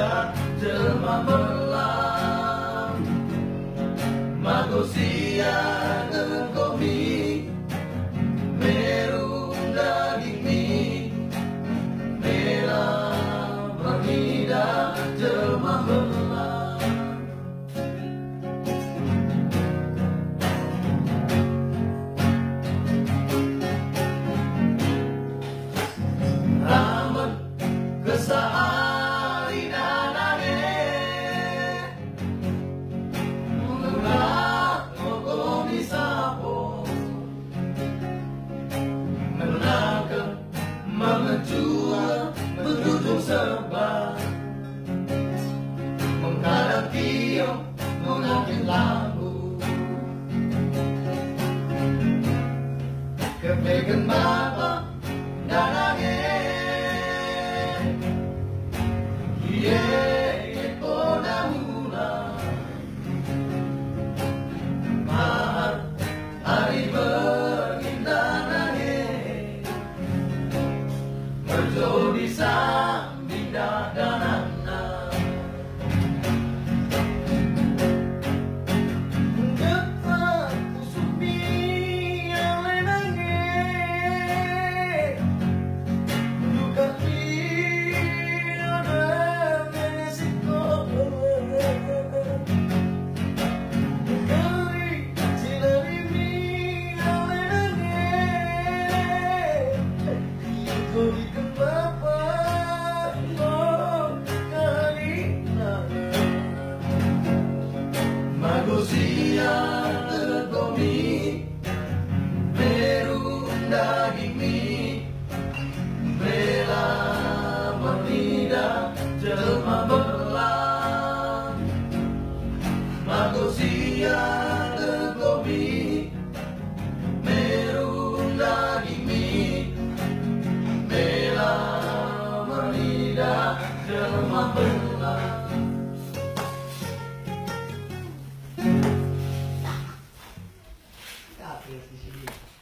Marida jelma belang manusia kopi meru daging mie merah Marida jelma belang ramen kesaali danane mula koko misapo menangke mengejual berujung serba menghadap kiong mengambil lampu kepegan bapak danane hari berkintanane merjo di samping daganana getar kusupi yang lenange duka ada menesiko manusia terkomi meru daging mie bela Marida jelma belang manusia terkomi meru daging mie bela Marida jelma belang. Tapos di sini.